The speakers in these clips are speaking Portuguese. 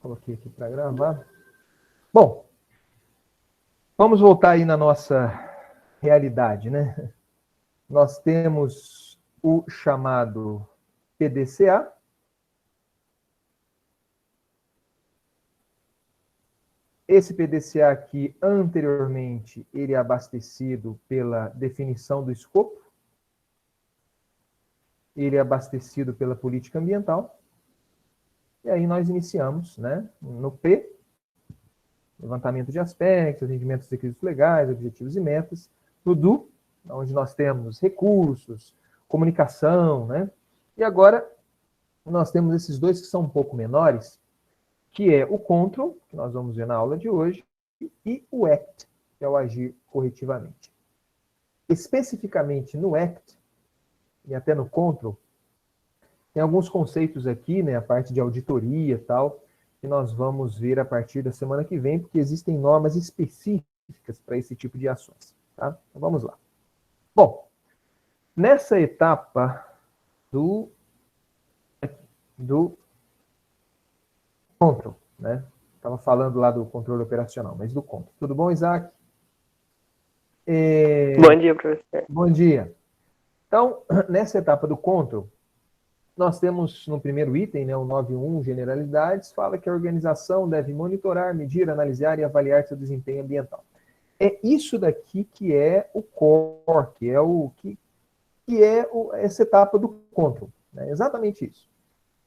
Coloquei aqui para gravar. Bom, vamos voltar aí na nossa realidade, né? Nós temos o chamado PDCA. Esse PDCA aqui, anteriormente, ele é abastecido pela definição do escopo. Ele é abastecido pela política ambiental. E aí nós iniciamos, né, no P, levantamento de aspectos, atendimento dos requisitos legais, objetivos e metas. No DO, onde nós temos recursos, comunicação, né? E agora nós temos esses dois que são um pouco menores, que é o control, que nós vamos ver na aula de hoje, e o act, que é o agir corretivamente. Especificamente no act, e até no control, tem alguns conceitos aqui, né, a parte de auditoria e tal, que nós vamos ver a partir da semana que vem, porque existem normas específicas para esse tipo de ações. Tá? Então vamos lá. Bom, nessa etapa do control, né? Estava falando lá do controle operacional, mas do control. Tudo bom, Isaac? Bom dia, professor. Bom dia. Então, nessa etapa do control, nós temos no primeiro item, né, o 9.1, generalidades, fala que a organização deve monitorar, medir, analisar e avaliar seu desempenho ambiental. É isso daqui que é o core, que é essa etapa do control. Né? Exatamente isso.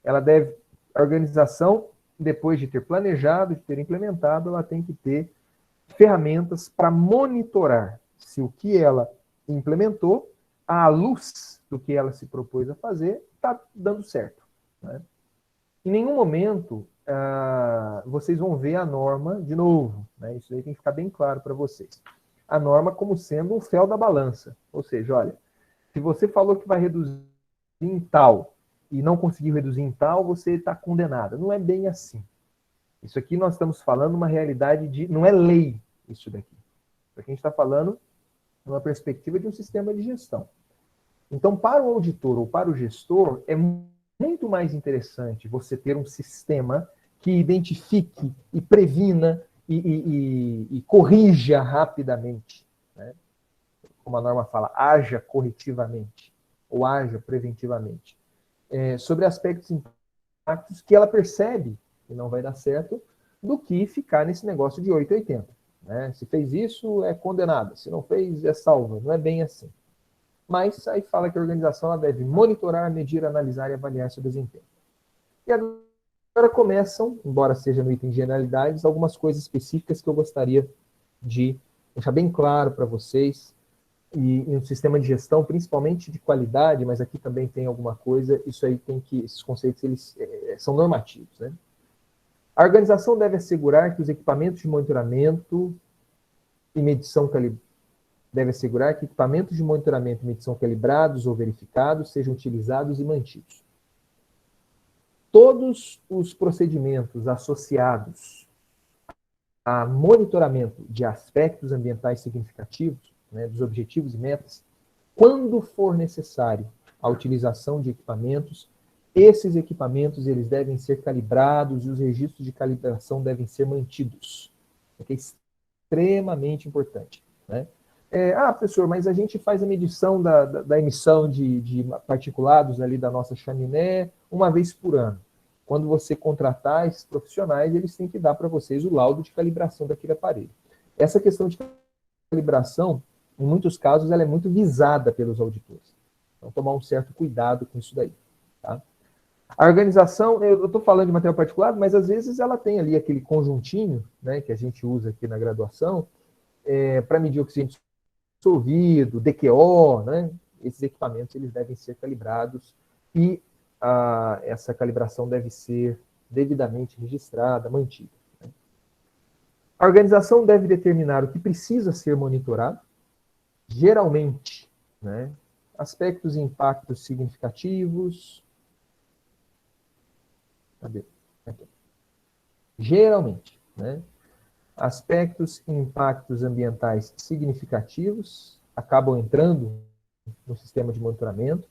A organização, depois de ter planejado, de ter implementado, ela tem que ter ferramentas para monitorar se o que ela implementou, à luz do que ela se propôs a fazer, está dando certo. Né? Em nenhum momento vocês vão ver a norma de novo. Né? Isso aí tem que ficar bem claro para vocês. A norma como sendo um fel da balança. Ou seja, olha, se você falou que vai reduzir em tal e não conseguiu reduzir em tal, você está condenado. Não é bem assim. Isso aqui nós estamos falando uma realidade de... Não é lei isso daqui. Isso aqui a gente está falando numa perspectiva de um sistema de gestão. Então, para o auditor ou para o gestor, é muito mais interessante você ter um sistema que identifique e previna e corrija rapidamente. Né? Como a norma fala, haja corretivamente ou haja preventivamente. Sobre aspectos impactos que ela percebe que não vai dar certo, do que ficar nesse negócio de 880. Né? Se fez isso, é condenada. Se não fez, é salva. Não é bem assim. Mas aí fala que a organização ela deve monitorar, medir, analisar e avaliar seu desempenho. E agora começam, embora seja no item de generalidades, algumas coisas específicas que eu gostaria de deixar bem claro para vocês. E um sistema de gestão, principalmente de qualidade, mas aqui também tem alguma coisa, isso aí tem que, esses conceitos eles são normativos. Né? A organização deve assegurar que os equipamentos de monitoramento e medição deve assegurar que equipamentos de monitoramento e medição calibrados ou verificados sejam utilizados e mantidos. Todos os procedimentos associados a monitoramento de aspectos ambientais significativos, né, dos objetivos e metas, quando for necessário a utilização de equipamentos, esses equipamentos eles devem ser calibrados e os registros de calibração devem ser mantidos. É extremamente importante. Né? Professor, mas a gente faz a medição da emissão de particulados ali da nossa chaminé uma vez por ano. Quando você contratar esses profissionais, eles têm que dar para vocês o laudo de calibração daquele aparelho. Essa questão de calibração, em muitos casos, ela é muito visada pelos auditores. Então, tomar um certo cuidado com isso daí. Tá? A organização, eu estou falando de material particulado, mas às vezes ela tem ali aquele conjuntinho, né, que a gente usa aqui na graduação, para medir oxigênio dissolvido, DQO, né? Esses equipamentos eles devem ser calibrados e essa calibração deve ser devidamente registrada, mantida. Né? A organização deve determinar o que precisa ser monitorado, geralmente, né? Aspectos e impactos significativos. Cadê? Aqui. Geralmente, né? Aspectos e impactos ambientais significativos acabam entrando no sistema de monitoramento.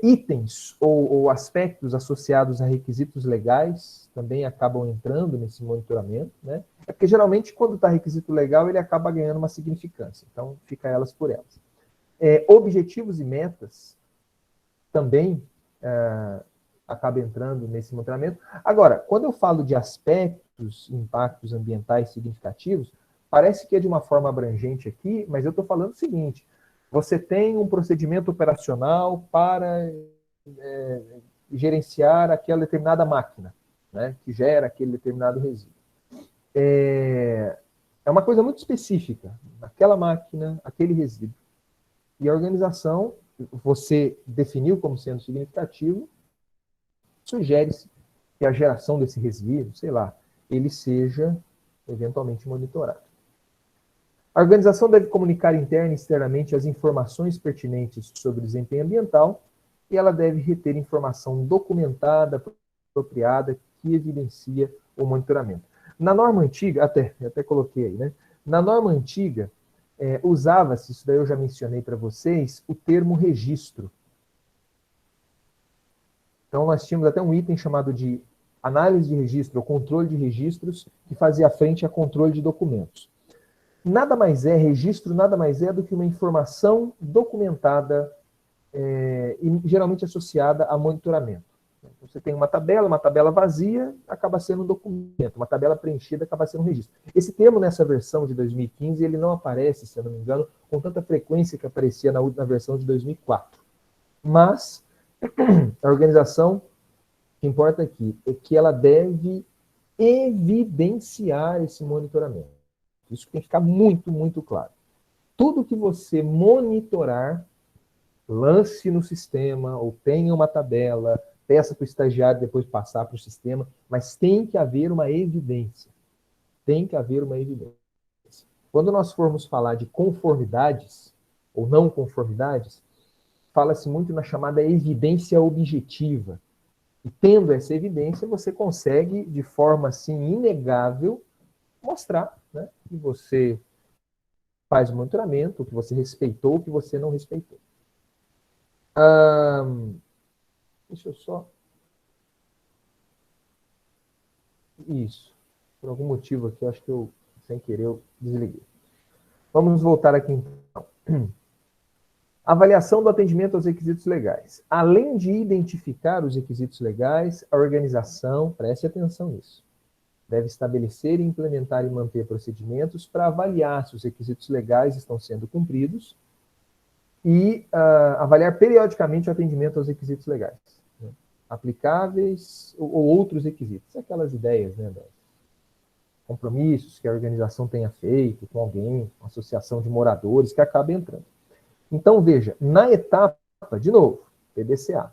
Itens ou aspectos associados a requisitos legais também acabam entrando nesse monitoramento, né? É porque geralmente quando está requisito legal ele acaba ganhando uma significância, então fica elas por elas. Objetivos e metas também acaba entrando nesse monitoramento. Agora, quando eu falo de aspectos, impactos ambientais significativos, parece que é de uma forma abrangente aqui, mas eu estou falando o seguinte: você tem um procedimento operacional para gerenciar aquela determinada máquina, né, que gera aquele determinado resíduo. É uma coisa muito específica, aquela máquina, aquele resíduo. E a organização, você definiu como sendo significativo, sugere-se que a geração desse resíduo, sei lá, ele seja eventualmente monitorado. A organização deve comunicar interna e externamente as informações pertinentes sobre o desempenho ambiental e ela deve reter informação documentada, apropriada, que evidencia o monitoramento. Na norma antiga, até coloquei aí, né? Na norma antiga, usava-se, isso daí eu já mencionei para vocês, o termo registro. Então, nós tínhamos até um item chamado de análise de registro, ou controle de registros, que fazia frente a controle de documentos. Registro nada mais é do que uma informação documentada e geralmente associada a monitoramento. Você tem uma tabela vazia acaba sendo um documento, uma tabela preenchida acaba sendo um registro. Esse termo nessa versão de 2015, ele não aparece, se eu não me engano, com tanta frequência que aparecia na versão de 2004. Mas a organização, o que importa aqui é que ela deve evidenciar esse monitoramento. Isso tem que ficar muito, muito claro. Tudo que você monitorar, lance no sistema, ou tenha uma tabela, peça para o estagiário depois passar para o sistema, mas tem que haver uma evidência. Tem que haver uma evidência. Quando nós formos falar de conformidades, ou não conformidades, fala-se muito na chamada evidência objetiva. E tendo essa evidência, você consegue, de forma assim inegável, mostrar, né, que você faz o monitoramento, que você respeitou, que você não respeitou. Deixa eu só... Isso. Por algum motivo aqui, acho que eu, sem querer, eu desliguei. Vamos voltar aqui então. Avaliação do atendimento aos requisitos legais. Além de identificar os requisitos legais, a organização, preste atenção nisso, deve estabelecer, implementar e manter procedimentos para avaliar se os requisitos legais estão sendo cumpridos e avaliar periodicamente o atendimento aos requisitos legais, né, aplicáveis ou outros requisitos. Aquelas ideias, né, compromissos que a organização tenha feito com alguém, uma associação de moradores que acaba entrando. Então, veja, na etapa, de novo, PDCA,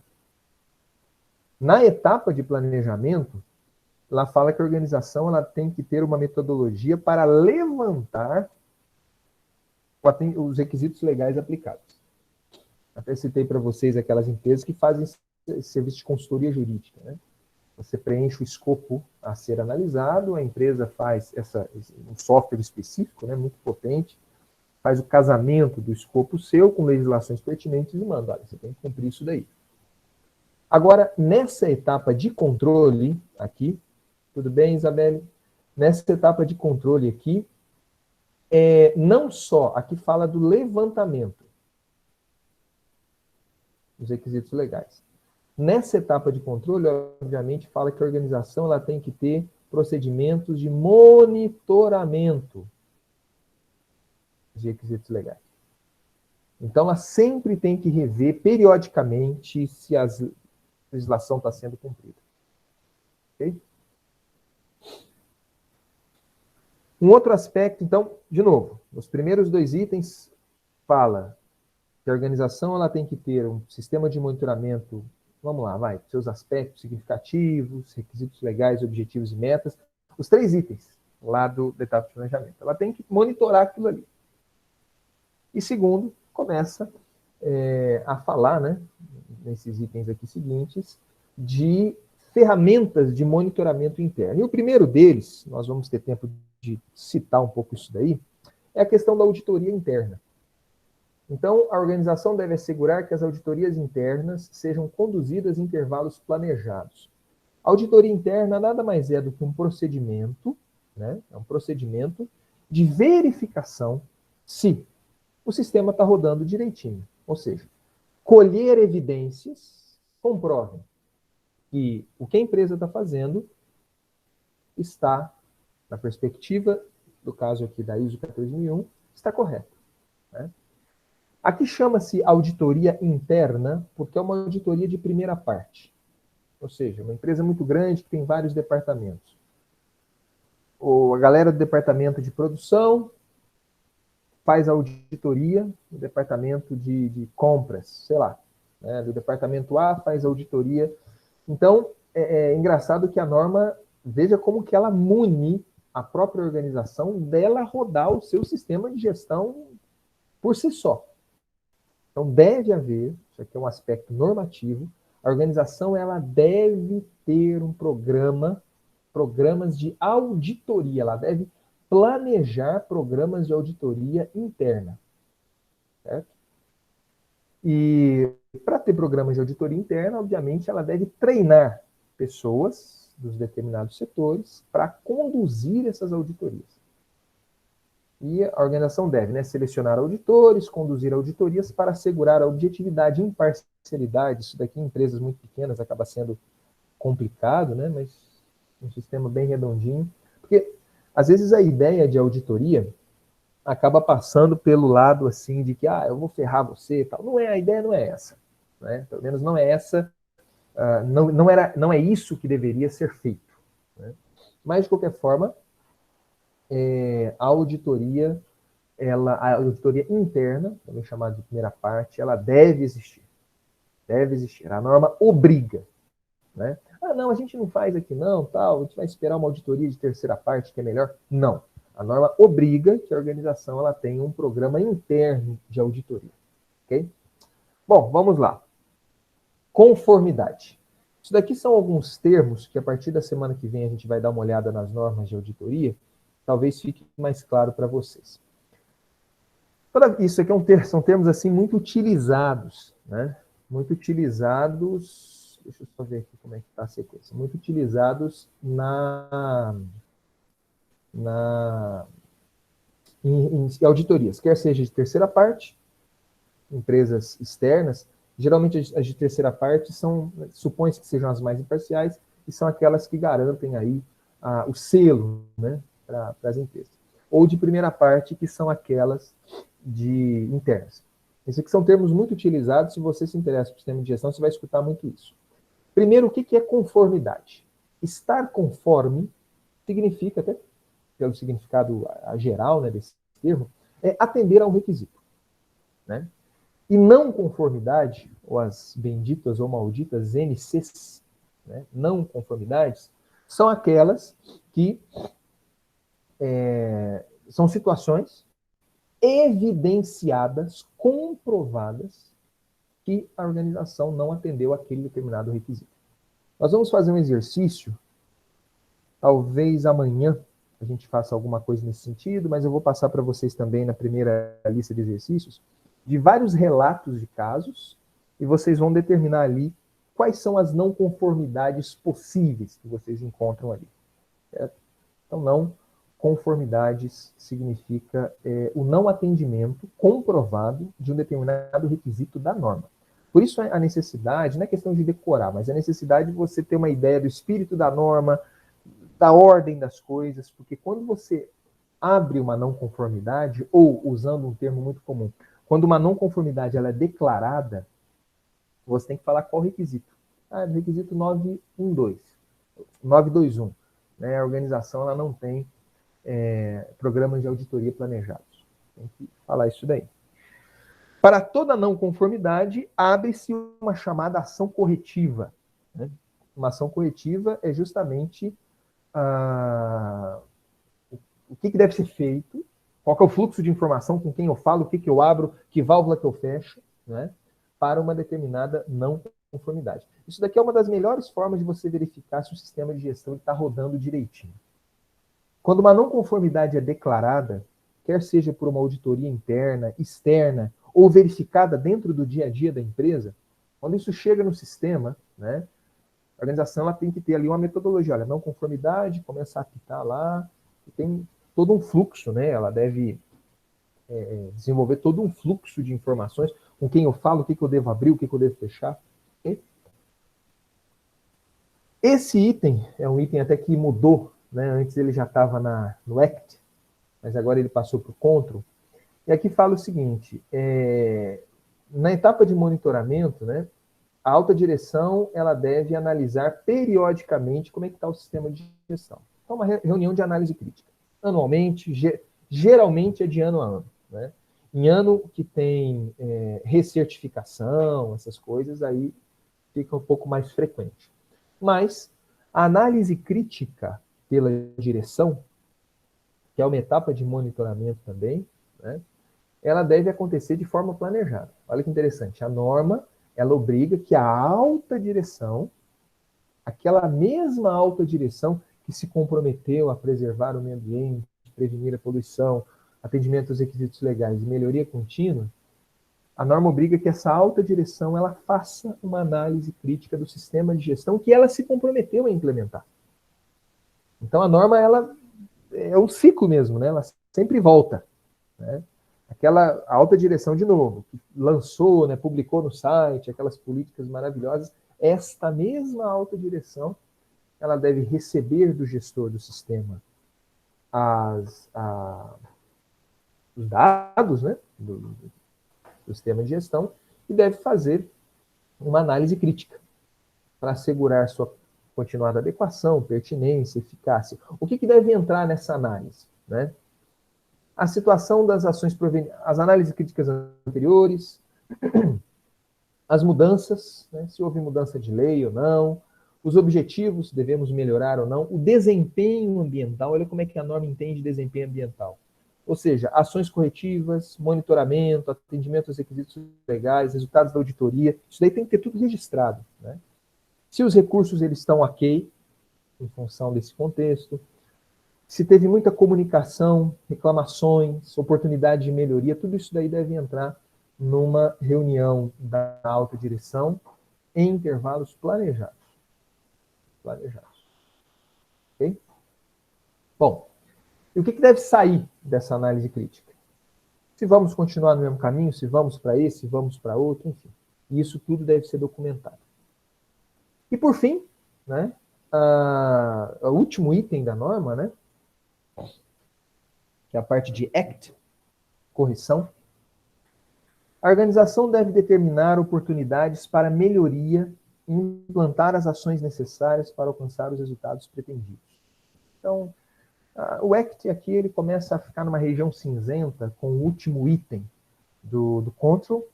na etapa de planejamento, ela fala que a organização ela tem que ter uma metodologia para levantar os requisitos legais aplicados. Até citei para vocês aquelas empresas que fazem serviço de consultoria jurídica, né? Você preenche o escopo a ser analisado, a empresa faz um software específico, né, muito potente, faz o casamento do escopo seu com legislações pertinentes e manda, olha, você tem que cumprir isso daí. Agora, nessa etapa de controle aqui, tudo bem, Isabelle? Nessa etapa de controle aqui, não só, aqui fala do levantamento dos requisitos legais. Nessa etapa de controle, obviamente, fala que a organização ela tem que ter procedimentos de monitoramento de requisitos legais. Então, ela sempre tem que rever periodicamente se a legislação está sendo cumprida. Ok? Um outro aspecto, então, de novo, os primeiros dois itens fala que a organização ela tem que ter um sistema de monitoramento, vamos lá, seus aspectos significativos, requisitos legais, objetivos e metas, os 3 itens lá da etapa de planejamento. Ela tem que monitorar aquilo ali. E segundo, começa a falar, né, nesses itens aqui seguintes, de ferramentas de monitoramento interno. E o primeiro deles, nós vamos ter tempo de citar um pouco isso daí, é a questão da auditoria interna. Então, a organização deve assegurar que as auditorias internas sejam conduzidas em intervalos planejados. A auditoria interna nada mais é do que um procedimento, né? É um procedimento de verificação se o sistema está rodando direitinho. Ou seja, colher evidências comprovem que o que a empresa está fazendo está, na perspectiva do caso aqui da ISO 14001, está correto. Né? Aqui chama-se auditoria interna, porque é uma auditoria de primeira parte. Ou seja, uma empresa muito grande que tem vários departamentos. A galera do departamento de produção faz auditoria no departamento de compras, sei lá. Né? Do departamento A faz auditoria. Então, é engraçado que a norma, veja como que ela mune a própria organização dela rodar o seu sistema de gestão por si só. Então, deve haver, isso aqui é um aspecto normativo, a organização ela deve ter um programas de auditoria, ela deve planejar programas de auditoria interna. Certo? E para ter programas de auditoria interna, obviamente, ela deve treinar pessoas dos determinados setores para conduzir essas auditorias. E a organização deve, né, selecionar auditores, conduzir auditorias para assegurar a objetividade e imparcialidade. Isso daqui em empresas muito pequenas acaba sendo complicado, né, mas um sistema bem redondinho. Porque, às vezes, a ideia de auditoria acaba passando pelo lado, assim, de que, eu vou ferrar você e tal. Não é, a ideia não é essa. Né? Pelo menos não é essa, não é isso que deveria ser feito. Né? Mas, de qualquer forma, a auditoria interna, também chamada de primeira parte, ela deve existir. Deve existir. A norma obriga. Né? Não, a gente não faz aqui não, tal, a gente vai esperar uma auditoria de terceira parte que é melhor. Não. A norma obriga que a organização ela tenha um programa interno de auditoria. Ok? Bom, vamos lá. Conformidade. Isso daqui são alguns termos que a partir da semana que vem a gente vai dar uma olhada nas normas de auditoria. Talvez fique mais claro para vocês. Isso aqui são termos assim muito utilizados, né? Muito utilizados. Deixa eu só ver aqui como é que está a sequência. Muito utilizados em auditorias, quer seja de terceira parte, empresas externas. Geralmente as de terceira parte supõe-se que sejam as mais imparciais e são aquelas que garantem aí o selo, né, para as empresas. Ou de primeira parte, que são aquelas de internas. Esses aqui são termos muito utilizados. Se você se interessa por sistema de gestão, você vai escutar muito isso. Primeiro, o que é conformidade? Estar conforme significa, até pelo significado geral, né, desse termo, é atender a um requisito. Né? E não conformidade, ou as benditas ou malditas NCs, né, não conformidades, são aquelas que são situações evidenciadas, comprovadas, que a organização não atendeu aquele determinado requisito. Nós vamos fazer um exercício, talvez amanhã a gente faça alguma coisa nesse sentido, mas eu vou passar para vocês também na primeira lista de exercícios, de vários relatos de casos, e vocês vão determinar ali quais são as não conformidades possíveis que vocês encontram ali. Certo? Então, não conformidades significa o não atendimento comprovado de um determinado requisito da norma. Por isso a necessidade, não é questão de decorar, mas a necessidade de você ter uma ideia do espírito da norma, da ordem das coisas, porque quando você abre uma não conformidade, ou usando um termo muito comum, quando uma não conformidade ela é declarada, você tem que falar qual requisito. Requisito 921. Né? A organização ela não tem programas de auditoria planejados. Tem que falar isso daí. Para toda não conformidade, abre-se uma chamada ação corretiva. Né? Uma ação corretiva é justamente o que deve ser feito, qual que é o fluxo de informação, com quem eu falo, o que eu abro, que válvula que eu fecho, né? Para uma determinada não conformidade. Isso daqui é uma das melhores formas de você verificar se o sistema de gestão está rodando direitinho. Quando uma não conformidade é declarada, quer seja por uma auditoria interna, externa, ou verificada dentro do dia a dia da empresa, quando isso chega no sistema, né, a organização ela tem que ter ali uma metodologia, olha, não conformidade, começa a apitar lá, e tem todo um fluxo, né, ela deve desenvolver todo um fluxo de informações, com quem eu falo, o que eu devo abrir, o que eu devo fechar. Okay? Esse item é um item até que mudou, né, antes ele já estava no ACT, mas agora ele passou para o Control. E aqui fala o seguinte, na etapa de monitoramento, né, a alta direção ela deve analisar periodicamente como é que está o sistema de gestão. Então, uma reunião de análise crítica. Anualmente, geralmente é de ano a ano. Né? Em ano que tem recertificação, essas coisas, aí fica um pouco mais frequente. Mas a análise crítica pela direção, que é uma etapa de monitoramento também, né, ela deve acontecer de forma planejada. Olha que interessante, a norma, ela obriga que a alta direção, aquela mesma alta direção que se comprometeu a preservar o meio ambiente, prevenir a poluição, atendimento aos requisitos legais e melhoria contínua, a norma obriga que essa alta direção ela faça uma análise crítica do sistema de gestão que ela se comprometeu a implementar. Então a norma ela é o ciclo mesmo, né? Ela sempre volta, né? Aquela alta direção de novo, que lançou, né, publicou no site aquelas políticas maravilhosas, esta mesma alta direção ela deve receber do gestor do sistema os dados, né, do sistema de gestão e deve fazer uma análise crítica para assegurar sua continuada adequação, pertinência, eficácia. O que deve entrar nessa análise? Né? A situação das ações provenientes, as análises críticas anteriores, as mudanças, né, se houve mudança de lei ou não, os objetivos, devemos melhorar ou não, o desempenho ambiental, olha como é que a norma entende desempenho ambiental. Ou seja, ações corretivas, monitoramento, atendimento aos requisitos legais, resultados da auditoria, isso daí tem que ter tudo registrado. Né? Se os recursos eles estão ok, em função desse contexto, se teve muita comunicação, reclamações, oportunidade de melhoria, tudo isso daí deve entrar numa reunião da alta direção em intervalos planejados. Ok? Bom, e o que deve sair dessa análise crítica? Se vamos continuar no mesmo caminho, se vamos para esse, se vamos para outro, enfim. Isso tudo deve ser documentado. E por fim, né, o último item da norma, né, que é a parte de ACT, correção, a organização deve determinar oportunidades para melhoria e implantar as ações necessárias para alcançar os resultados pretendidos. Então, o ACT aqui ele começa a ficar numa região cinzenta com o último item do Control.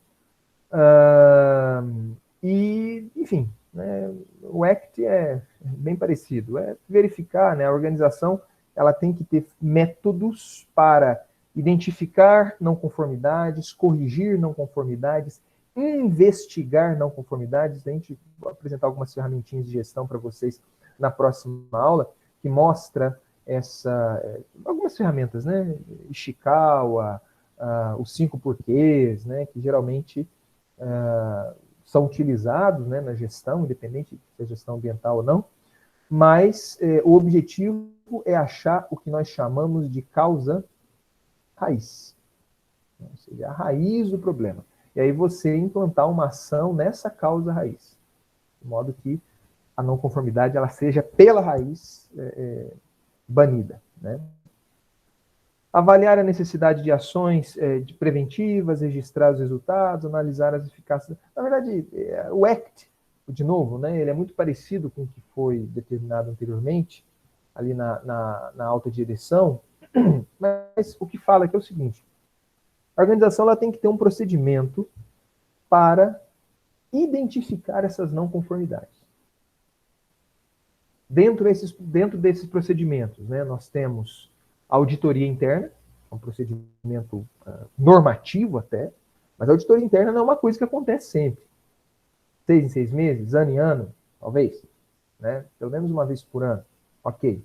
E, enfim, né, o ACT é bem parecido. É verificar, né, a organização ela tem que ter métodos para identificar não conformidades, corrigir não conformidades, investigar não conformidades. A gente vai apresentar algumas ferramentinhas de gestão para vocês na próxima aula, que mostra algumas ferramentas, né? Ishikawa, os 5 porquês, né? Que geralmente são utilizados, né, na gestão, independente se é gestão ambiental ou não, mas o objetivo é achar o que nós chamamos de causa raiz, ou seja, a raiz do problema. E aí você implantar uma ação nessa causa raiz, de modo que a não conformidade ela seja pela raiz banida. Né? Avaliar a necessidade de ações de preventivas, registrar os resultados, analisar as eficácias. Na verdade, o ACT, de novo, né, ele é muito parecido com o que foi determinado anteriormente, ali na alta direção, mas o que fala aqui é o seguinte, a organização ela tem que ter um procedimento para identificar essas não conformidades. Dentro desses procedimentos, né, nós temos a auditoria interna, um procedimento normativo até, mas a auditoria interna não é uma coisa que acontece sempre. 6 em 6 meses, ano em ano, talvez, né? Pelo menos uma vez por ano, ok.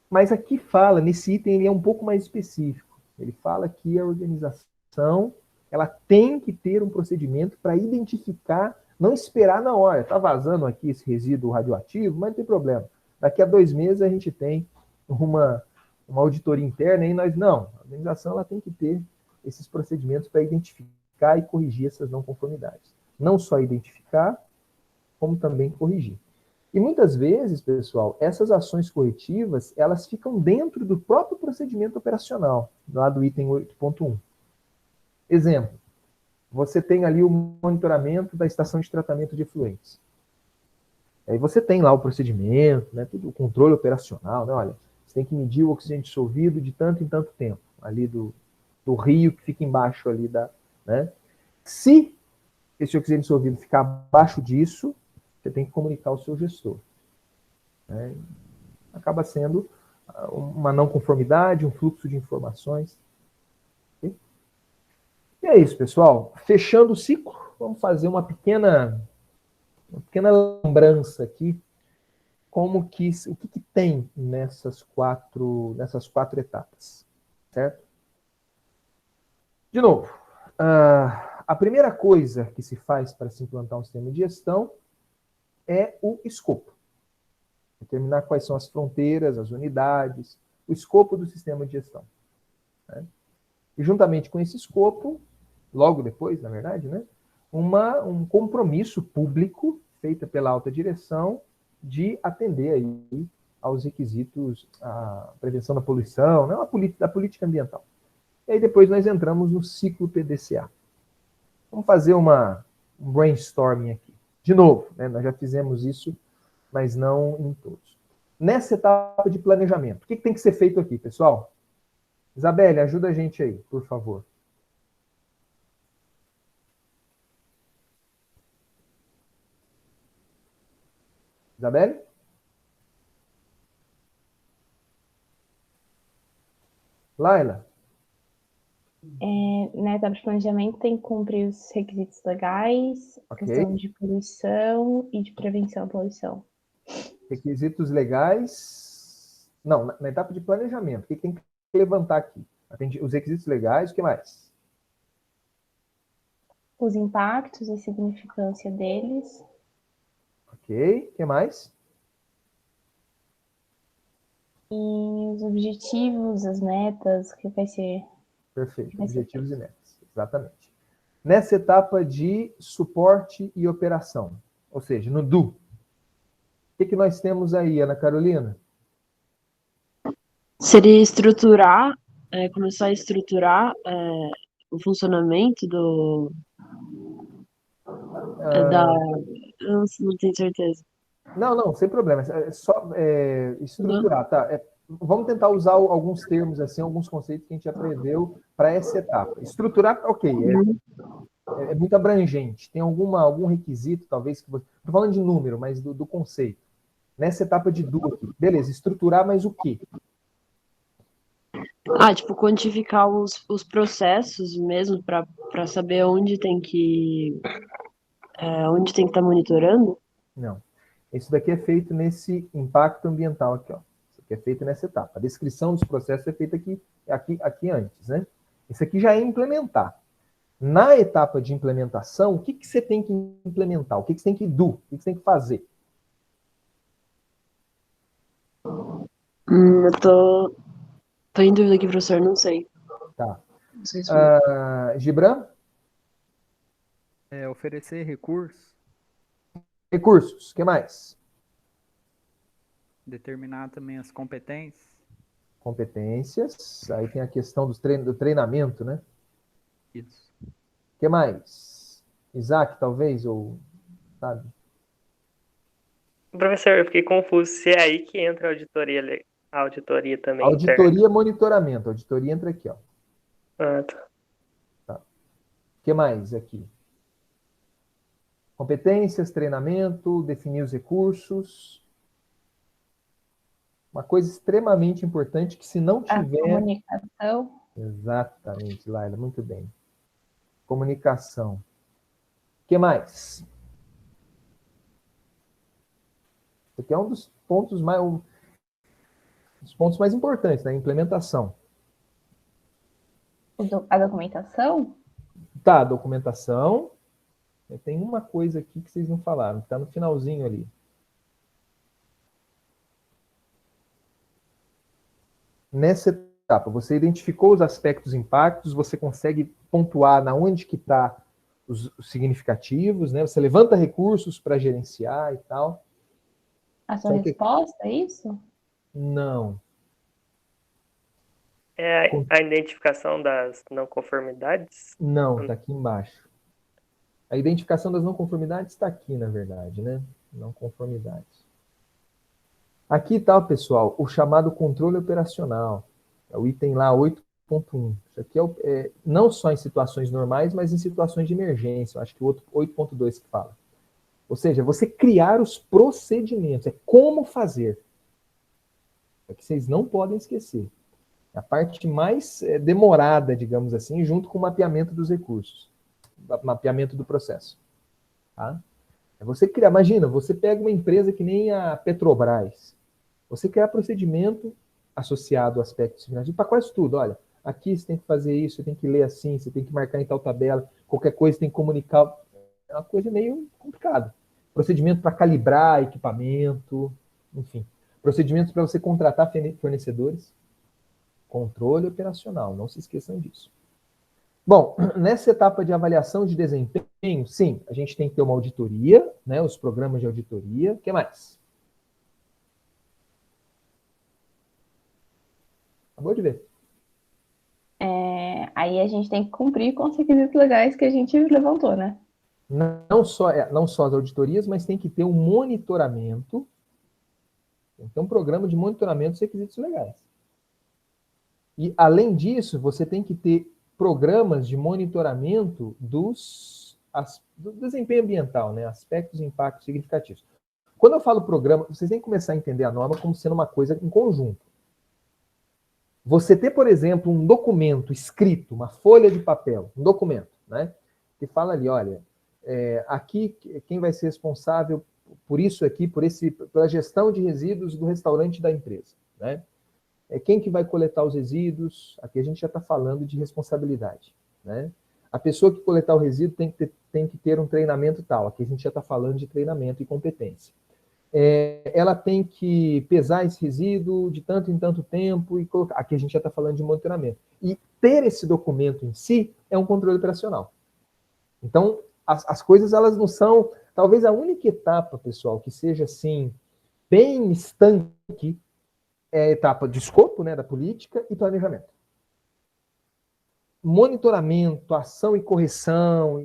Mas aqui fala, nesse item ele é um pouco mais específico. Ele fala que a organização ela tem que ter um procedimento para identificar, não esperar na hora. Está vazando aqui esse resíduo radioativo, mas não tem problema. Daqui a 2 meses a gente tem uma auditoria interna e a organização ela tem que ter esses procedimentos para identificar e corrigir essas não conformidades. Não só identificar, como também corrigir. E muitas vezes, pessoal, essas ações corretivas, elas ficam dentro do próprio procedimento operacional, lá do item 8.1. Exemplo, você tem ali o monitoramento da estação de tratamento de efluentes. Aí você tem lá o procedimento, né, tudo, o controle operacional, né, olha, você tem que medir o oxigênio dissolvido de tanto em tanto tempo, ali do rio que fica embaixo ali da, né? Se esse oxigênio dissolvido ficar abaixo disso, você tem que comunicar ao seu gestor. Né? Acaba sendo uma não conformidade, um fluxo de informações. Okay? E é isso, pessoal. Fechando o ciclo, vamos fazer uma pequena lembrança aqui, o que tem nessas quatro etapas, certo? De novo, a primeira coisa que se faz para se implantar um sistema de gestão é o escopo. Determinar quais são as fronteiras, as unidades, o escopo do sistema de gestão. Né? E juntamente com esse escopo, logo depois, na verdade, né, um compromisso público feito pela alta direção de atender aí aos requisitos, a prevenção da poluição, né, da política ambiental. E aí depois nós entramos no ciclo PDCA. Vamos fazer um brainstorming aqui. De novo, né, nós já fizemos isso, mas não em todos. Nessa etapa de planejamento, o que tem que ser feito aqui, pessoal? Isabelle, ajuda a gente aí, por favor. Isabelle? Laila? Na etapa de planejamento tem que cumprir os requisitos legais, Okay. Questão de poluição e de prevenção à poluição. Requisitos legais. Não, na etapa de planejamento, o que tem que levantar aqui? Atende os requisitos legais, o que mais? Os impactos e significância deles. Ok, o que mais? E os objetivos, as metas, o que vai ser. Perfeito, objetivos e metas, exatamente. Nessa etapa de suporte e operação, ou seja, no DO, o que nós temos aí, Ana Carolina? Seria estruturar, começar a estruturar o funcionamento eu não tenho certeza. Não, sem problema. É só estruturar, tá? Vamos tentar usar alguns termos, assim, alguns conceitos que a gente já preveu para essa etapa. Estruturar, ok, é muito abrangente. Tem algum requisito, talvez, que você... Estou falando de número, mas do conceito. Nessa etapa de DO aqui. Beleza, estruturar, mas o quê? Tipo, quantificar os processos mesmo para saber onde tem que estar monitorando? Não. Isso daqui é feito nesse impacto ambiental aqui, ó. Isso aqui é feito nessa etapa. A descrição dos processos é feita aqui antes, né? Isso aqui já é implementar. Na etapa de implementação, o que você tem que implementar? O que você tem que do? O que você tem que fazer? Eu tô em dúvida aqui, professor, não sei. Tá. Não sei se Gibran? Oferecer recursos. Recursos. O que mais? Determinar também as competências. Competências. Aí tem a questão do treinamento, né? Isso. O que mais? Isaac, talvez, ou sabe? Professor, eu fiquei confuso se é aí que entra a auditoria também. Auditoria interna. monitoramento. A auditoria entra aqui, ó. Tá. O que mais aqui? Competências, treinamento, definir os recursos. Uma coisa extremamente importante que se não tiver... A comunicação. Exatamente, Laila, muito bem. Comunicação. O que mais? Esse aqui é um dos pontos mais importantes, né? Implementação. A documentação? Tá, documentação. Tem uma coisa aqui que vocês não falaram, que está no finalzinho ali. Nessa etapa, você identificou os aspectos impactos, você consegue pontuar na onde que está os significativos, né? Você levanta recursos para gerenciar e tal. Ação-resposta, é isso? Não. É a identificação das não conformidades? Não, está aqui embaixo. A identificação das não conformidades está aqui, na verdade, né? Não conformidades. Aqui está, pessoal, o chamado controle operacional. É o item lá 8.1. Isso aqui é não só em situações normais, mas em situações de emergência. Eu acho que o outro 8.2 que fala. Ou seja, você criar os procedimentos. É como fazer. É que vocês não podem esquecer. É a parte mais demorada, digamos assim, junto com o mapeamento dos recursos. Mapeamento do processo. Tá? É você criar. Imagina, você pega uma empresa que nem a Petrobras. Você criar procedimento associado ao aspecto significativo para quase tudo. Olha, aqui você tem que fazer isso, você tem que ler assim, você tem que marcar em tal tabela, qualquer coisa você tem que comunicar. É uma coisa meio complicada. Procedimento para calibrar equipamento, enfim. Procedimentos para você contratar fornecedores. Controle operacional, não se esqueçam disso. Bom, nessa etapa de avaliação de desempenho, sim, a gente tem que ter uma auditoria, né, os programas de auditoria. O que mais? Acabou de ver. Aí a gente tem que cumprir com os requisitos legais que a gente levantou, né? Não só as auditorias, mas tem que ter um monitoramento. Tem que ter um programa de monitoramento dos requisitos legais. E, além disso, você tem que ter programas de monitoramento do desempenho ambiental, né? Aspectos e impactos significativos. Quando eu falo programa, vocês têm que começar a entender a norma como sendo uma coisa em conjunto. Você ter, por exemplo, um documento escrito, uma folha de papel, um documento, né? Que fala ali, olha, aqui quem vai ser responsável por isso aqui, pela gestão de resíduos do restaurante da empresa, né? Quem que vai coletar os resíduos? Aqui a gente já está falando de responsabilidade, né? A pessoa que coletar o resíduo tem que ter um treinamento tal. Aqui a gente já está falando de treinamento e competência. Ela tem que pesar esse resíduo de tanto em tanto tempo e colocar. Aqui a gente já está falando de monitoramento. E ter esse documento em si é um controle operacional. Então, as coisas elas não são... Talvez a única etapa, pessoal, que seja assim, bem estanque, é a etapa de escopo, né, da política e planejamento. Monitoramento, ação e correção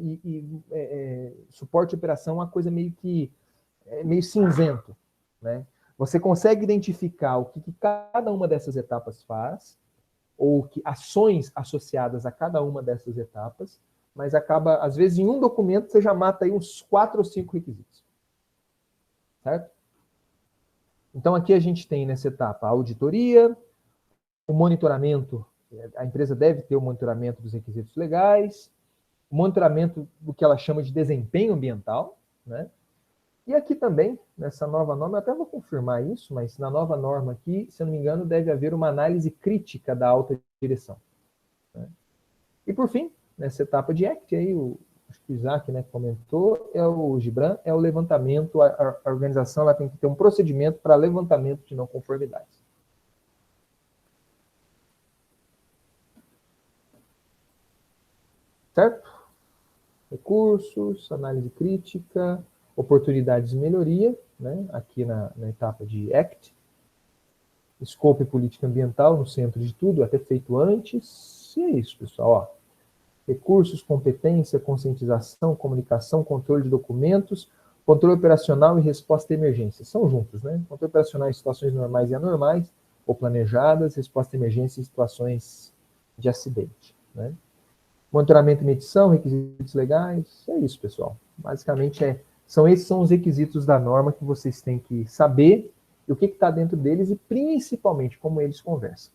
suporte à operação é uma coisa meio cinzento, né? Você consegue identificar o que cada uma dessas etapas faz, ou que ações associadas a cada uma dessas etapas, mas acaba, às vezes, em um documento você já mata aí uns 4 ou 5 requisitos. Certo? Então, aqui a gente tem nessa etapa a auditoria, o monitoramento, a empresa deve ter o monitoramento dos requisitos legais, o monitoramento do que ela chama de desempenho ambiental, né? E aqui também, nessa nova norma, eu até vou confirmar isso, mas na nova norma aqui, se eu não me engano, deve haver uma análise crítica da alta direção, né? E por fim, nessa etapa de ACT, aí acho que o Isaac, né, comentou, o Gibran, é o levantamento, a organização ela tem que ter um procedimento para levantamento de não conformidades. Certo? Recursos, análise crítica, oportunidades de melhoria, né, aqui na etapa de ACT. Escopo e política ambiental no centro de tudo, até feito antes. E é isso, pessoal. Ó. Recursos, competência, conscientização, comunicação, controle de documentos, controle operacional e resposta a emergências. São juntos, né? Controle operacional em situações normais e anormais, ou planejadas, resposta a emergência em situações de acidente, né? Monitoramento e medição, requisitos legais, é isso, pessoal. Basicamente, esses são os requisitos da norma que vocês têm que saber o que está dentro deles e, principalmente, como eles conversam.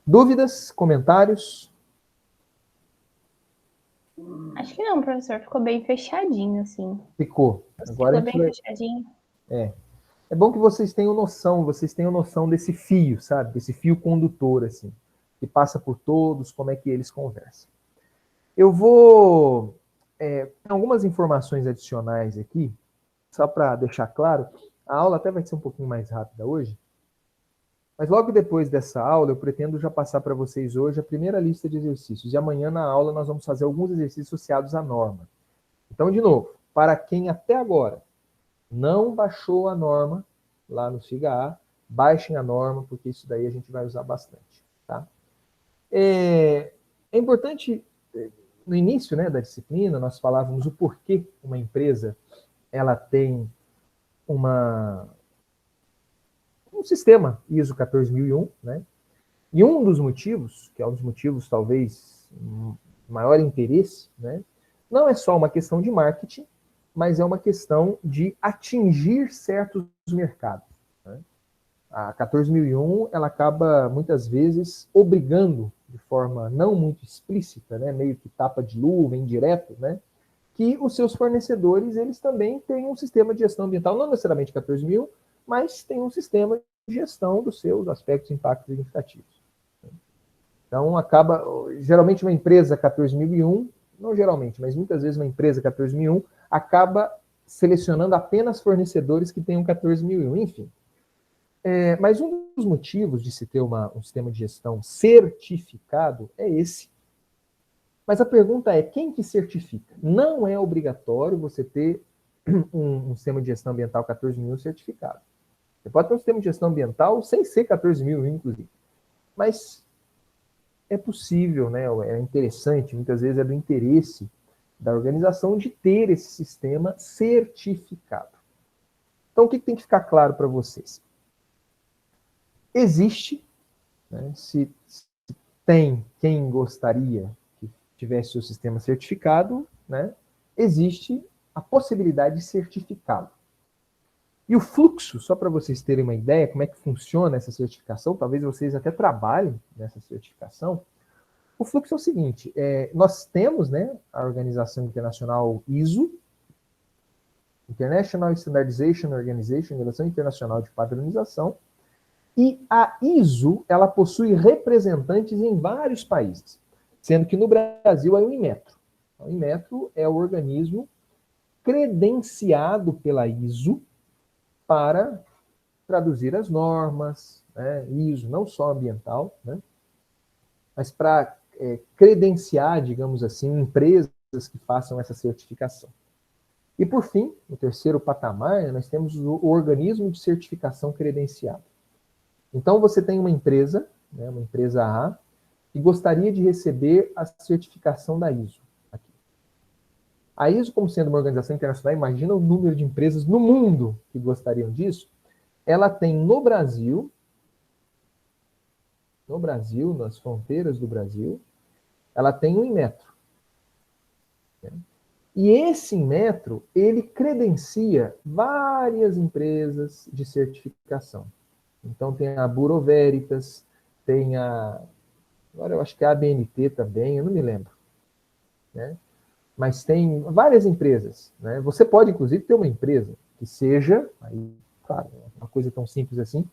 Dúvidas? Comentários? Acho que não, professor. Ficou bem fechadinho, assim. Ficou. Agora ficou bem fechadinho. É bom que vocês tenham noção desse fio, sabe? Desse fio condutor, assim, que passa por todos, como é que eles conversam. Eu vou... tem algumas informações adicionais aqui, só para deixar claro. A aula até vai ser um pouquinho mais rápida hoje, mas logo depois dessa aula, eu pretendo já passar para vocês hoje a primeira lista de exercícios. E amanhã na aula nós vamos fazer alguns exercícios associados à norma. Então, de novo, para quem até agora não baixou a norma lá no SIGA-A, baixem a norma, porque isso daí a gente vai usar bastante. Tá? É importante, no início, né, da disciplina, nós falávamos o porquê uma empresa ela tem um sistema ISO 14001, né? E um dos motivos, que é um dos motivos talvez maior interesse, né? Não é só uma questão de marketing, mas é uma questão de atingir certos mercados. Né? A 14001, ela acaba muitas vezes obrigando, de forma não muito explícita, né? Meio que tapa de luva, indireto, né? Que os seus fornecedores, eles também têm um sistema de gestão ambiental, não necessariamente 14001, mas tem um sistema de gestão dos seus aspectos impactos significativos. Então, geralmente uma empresa 14001, não geralmente, mas muitas vezes uma empresa 14001 acaba selecionando apenas fornecedores que tenham 14001, enfim. Mas um dos motivos de se ter um sistema de gestão certificado é esse. Mas a pergunta é, quem que certifica? Não é obrigatório você ter um sistema de gestão ambiental 14001 certificado. Você pode ter um sistema de gestão ambiental sem ser 14001, inclusive. Mas é possível, né? É interessante, muitas vezes é do interesse da organização de ter esse sistema certificado. Então, o que tem que ficar claro para vocês? Existe, né, se tem quem gostaria que tivesse o sistema certificado, né, existe a possibilidade de certificá-lo. E o fluxo, só para vocês terem uma ideia como é que funciona essa certificação, talvez vocês até trabalhem nessa certificação. O fluxo é o seguinte, nós temos, né, a organização internacional ISO, International Standardization Organization, Organização Internacional de Padronização, e a ISO, ela possui representantes em vários países, sendo que no Brasil é o Inmetro. O Inmetro é o organismo credenciado pela ISO para traduzir as normas, né, ISO, não só ambiental, né, mas para credenciar, digamos assim, empresas que façam essa certificação. E, por fim, no terceiro patamar, nós temos o organismo de certificação credenciado. Então, você tem uma empresa, né, uma empresa A, que gostaria de receber a certificação da ISO. Aqui. A ISO, como sendo uma organização internacional, imagina o número de empresas no mundo que gostariam disso. Ela tem no Brasil, nas fronteiras do Brasil, ela tem um Inmetro. Né? E esse Inmetro, ele credencia várias empresas de certificação. Então tem a Bureau Veritas, tem agora eu acho que a ABNT também, eu não me lembro. Né? Mas tem várias empresas. Né? Você pode, inclusive, ter uma empresa que seja, aí, claro, uma coisa tão simples assim,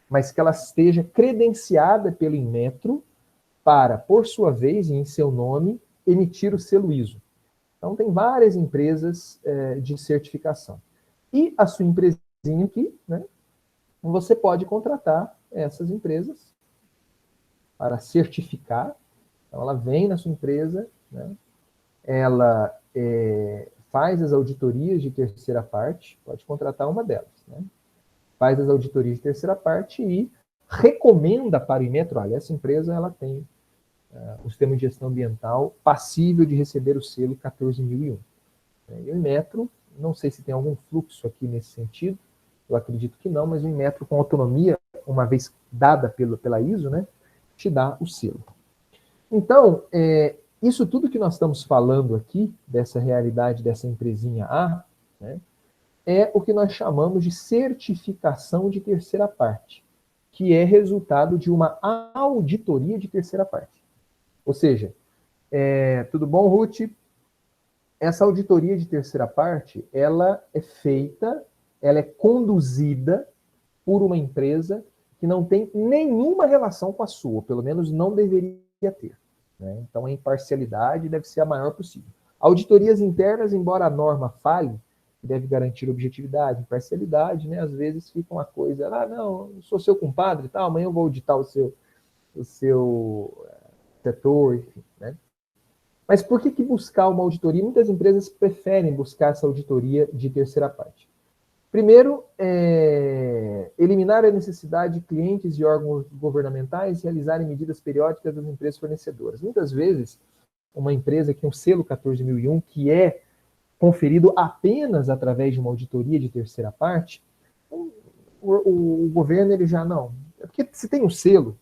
mas que ela esteja credenciada pelo Inmetro para, por sua vez, e em seu nome, emitir o selo ISO. Então, tem várias empresas de certificação. E a sua empresinha aqui, né, você pode contratar essas empresas para certificar. Então, ela vem na sua empresa, né, ela faz as auditorias de terceira parte, pode contratar uma delas, né, faz as auditorias de terceira parte e recomenda para o Inmetro, olha, essa empresa ela tem o sistema de gestão ambiental passível de receber o selo 14001. E o Inmetro, não sei se tem algum fluxo aqui nesse sentido, eu acredito que não, mas o Inmetro com autonomia, uma vez dada pela ISO, né, te dá o selo. Então, isso tudo que nós estamos falando aqui, dessa realidade dessa empresinha A, né, é o que nós chamamos de certificação de terceira parte, que é resultado de uma auditoria de terceira parte. Ou seja, tudo bom, Ruth? Essa auditoria de terceira parte, ela é feita, ela é conduzida por uma empresa que não tem nenhuma relação com a sua, ou pelo menos não deveria ter. né? Então, a imparcialidade deve ser a maior possível. Auditorias internas, embora a norma fale, que deve garantir objetividade, imparcialidade, né? Às vezes fica uma coisa, não, eu sou seu compadre e tal, amanhã eu vou auditar o seu setor, enfim, né? Mas por que buscar uma auditoria? Muitas empresas preferem buscar essa auditoria de terceira parte. Primeiro, eliminar a necessidade de clientes e órgãos governamentais realizarem medidas periódicas das empresas fornecedoras. Muitas vezes, uma empresa que tem um selo 14001, que é conferido apenas através de uma auditoria de terceira parte, o governo ele já não. É porque se tem um selo,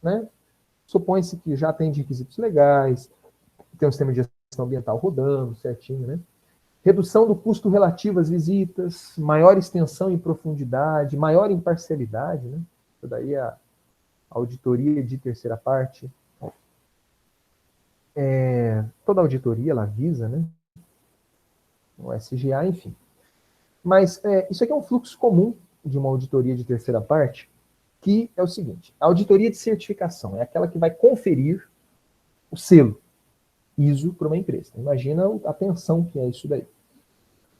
né, supõe-se que já tem requisitos legais, tem um sistema de gestão ambiental rodando certinho, né? Redução do custo relativo às visitas, maior extensão e profundidade, maior imparcialidade, né? Isso daí é a auditoria de terceira parte. Toda auditoria ela visa, né? O SGA, enfim. Mas isso aqui é um fluxo comum de uma auditoria de terceira parte, que é o seguinte: a auditoria de certificação é aquela que vai conferir o selo ISO para uma empresa. Imagina a atenção que é isso daí.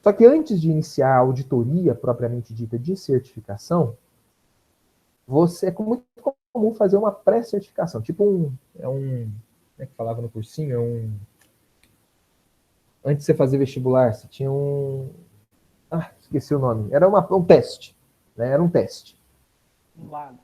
Só que antes de iniciar a auditoria propriamente dita de certificação, é muito comum fazer uma pré-certificação, tipo como é que falava no cursinho? Antes de você fazer vestibular, você tinha esqueci o nome. Era um teste, né? Era um teste. Simulado.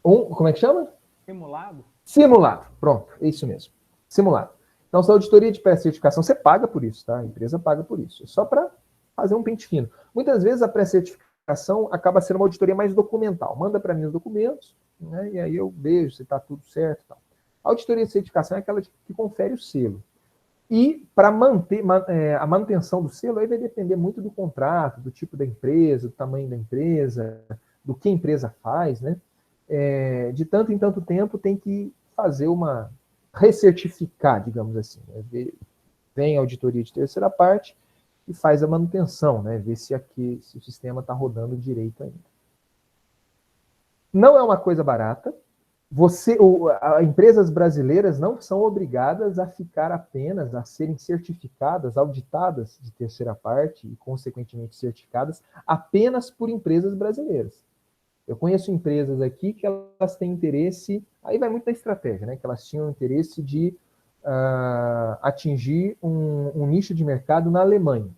Como é que chama? Simulado? Simulado. Pronto, é isso mesmo. Simulado. Então, se a auditoria de pré-certificação, você paga por isso, tá? A empresa paga por isso. É só para fazer um pente fino. Muitas vezes a pré-certificação acaba sendo uma auditoria mais documental. Manda para mim os documentos, né? E aí eu vejo se está tudo certo. Tal. A auditoria de certificação é aquela que confere o selo. E para manter a manutenção do selo, aí vai depender muito do contrato, do tipo da empresa, do tamanho da empresa, do que a empresa faz, né? De tanto em tanto tempo tem que fazer recertificar, digamos assim. Né? Vem a auditoria de terceira parte e faz a manutenção, né? Ver se o sistema está rodando direito ainda. Não é uma coisa barata. Empresas brasileiras não são obrigadas a ficar apenas, a serem certificadas, auditadas de terceira parte e, consequentemente, certificadas apenas por empresas brasileiras. Eu conheço empresas aqui que elas têm interesse, aí vai muito da estratégia, né? Que elas tinham interesse de atingir um nicho de mercado na Alemanha.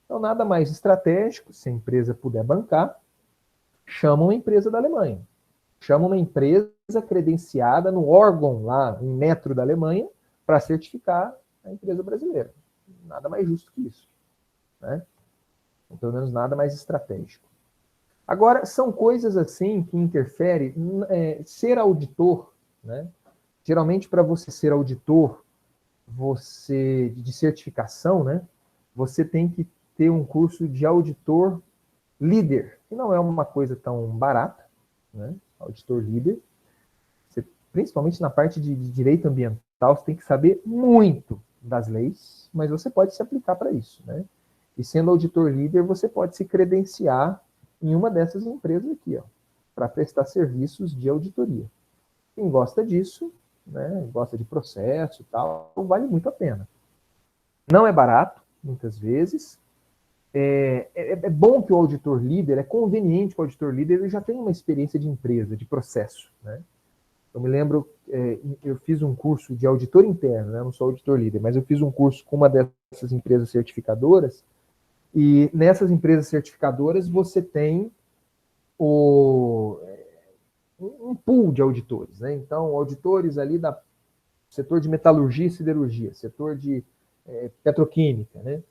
Então, nada mais estratégico, se a empresa puder bancar, chama uma empresa da Alemanha. Chama uma empresa credenciada no órgão lá, em metro da Alemanha, para certificar a empresa brasileira. Nada mais justo que isso. Né? Ou pelo menos nada mais estratégico. Agora, são coisas assim que interferem. Ser auditor, né? Geralmente, para você ser auditor de certificação, né? Você tem que ter um curso de auditor líder, que não é uma coisa tão barata, né? Auditor líder. Principalmente na parte de direito ambiental, você tem que saber muito das leis, mas você pode se aplicar para isso, né? E sendo auditor líder, você pode se credenciar em uma dessas empresas aqui, para prestar serviços de auditoria. Quem gosta disso, né, gosta de processo e tal, vale muito a pena. Não é barato, muitas vezes. É bom que o auditor líder, é conveniente que o auditor líder ele já tenha uma experiência de empresa, de processo, né? Eu me lembro, eu fiz um curso de auditor interno, né? Eu não sou auditor líder, mas eu fiz um curso com uma dessas empresas certificadoras, e nessas empresas certificadoras você tem um pool de auditores, né? Então, auditores ali do setor de metalurgia e siderurgia, setor de petroquímica, né?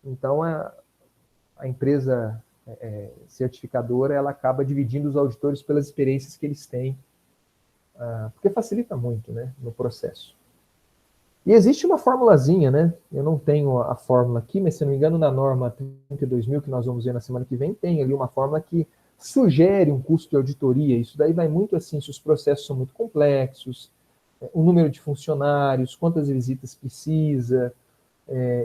Então, a empresa certificadora, ela acaba dividindo os auditores pelas experiências que eles têm, porque facilita muito, né, no processo. E existe uma formulazinha, né? Eu não tenho a fórmula aqui, mas se não me engano, na norma 32.000, que nós vamos ver na semana que vem, tem ali uma fórmula que sugere um custo de auditoria. Isso daí vai muito assim, se os processos são muito complexos, o número de funcionários, quantas visitas precisa,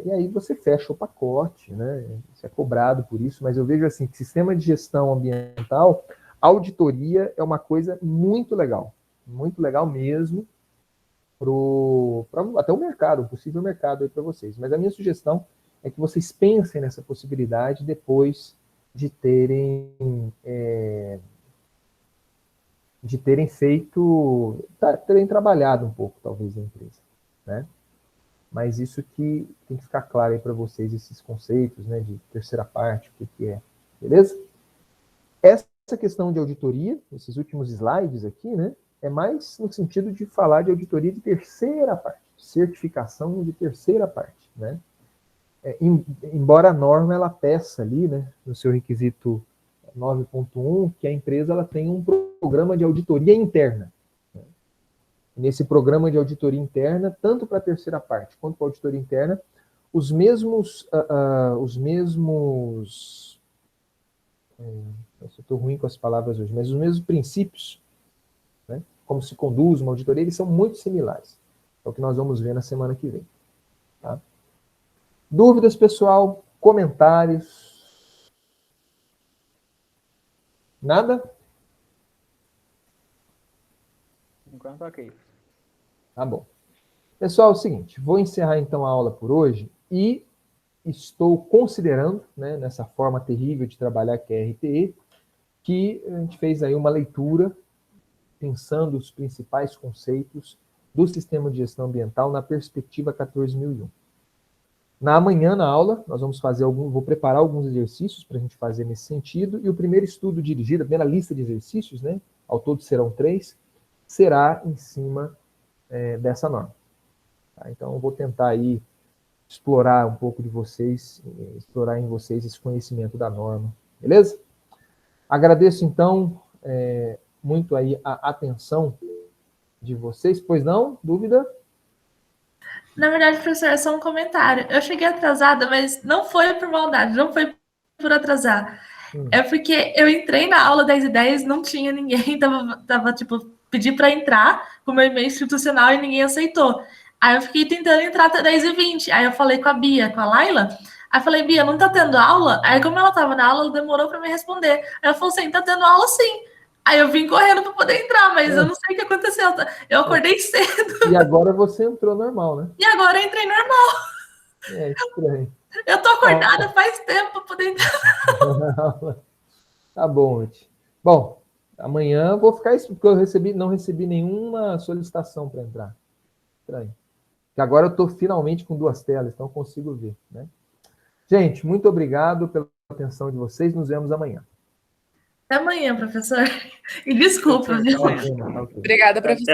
e aí você fecha o pacote, né? Você é cobrado por isso, mas eu vejo assim, que sistema de gestão ambiental, auditoria é uma coisa muito legal mesmo. até o mercado, um possível mercado aí para vocês. Mas a minha sugestão é que vocês pensem nessa possibilidade depois de terem terem trabalhado um pouco, talvez, na empresa, né? Mas isso que tem que ficar claro aí para vocês, esses conceitos, né, de terceira parte, o que é, beleza? Essa questão de auditoria, esses últimos slides aqui, né, é mais no sentido de falar de auditoria de terceira parte, certificação de terceira parte, né? Embora a norma ela peça ali, né, no seu requisito 9.1, que a empresa ela tem um programa de auditoria interna. Nesse programa de auditoria interna, tanto para a terceira parte quanto para a auditoria interna, os mesmos eu estou ruim com as palavras hoje, mas os mesmos princípios, né, como se conduz uma auditoria, eles são muito similares. É o que nós vamos ver na semana que vem. Tá? Dúvidas, pessoal? Comentários? Nada? Enquanto ok. Tá bom. Pessoal, é o seguinte, vou encerrar então a aula por hoje e estou considerando, né, nessa forma terrível de trabalhar que é a RTE, que a gente fez aí uma leitura pensando os principais conceitos do sistema de gestão ambiental na perspectiva 14001. Amanhã, na aula, nós vamos fazer vou preparar alguns exercícios para a gente fazer nesse sentido, e o primeiro estudo dirigido, a primeira lista de exercícios, né, ao todo serão 3, será em cima dessa norma. Tá? Então, eu vou tentar aí explorar um pouco de vocês, explorar em vocês esse conhecimento da norma, beleza? Agradeço, então, muito aí a atenção de vocês. Pois não? Dúvida? Na verdade, professor, é só um comentário. Eu cheguei atrasada, mas não foi por maldade, não foi por atrasar. É porque eu entrei na aula 10h10, não tinha ninguém, tava tipo, pedi para entrar com meu e-mail institucional e ninguém aceitou. Aí eu fiquei tentando entrar até 10h20. Aí eu falei com a Bia, com a Laila. Aí eu falei, Bia, não tá tendo aula? Aí como ela tava na aula, ela demorou para me responder. Aí ela falou assim, tá tendo aula sim. Aí eu vim correndo para poder entrar, mas eu não sei o que aconteceu. Eu acordei cedo. E agora você entrou normal, né? E agora eu entrei normal. É estranho. Eu tô acordada faz tempo para poder entrar. Tá bom, Ruth. Bom, amanhã eu vou ficar isso, porque eu não recebi nenhuma solicitação para entrar. Estranho. Que agora eu estou finalmente com 2 telas, então eu consigo ver, né? Gente, muito obrigado pela atenção de vocês. Nos vemos amanhã. Até amanhã, professor. E desculpa, viu? Tá ok. Obrigada, professor.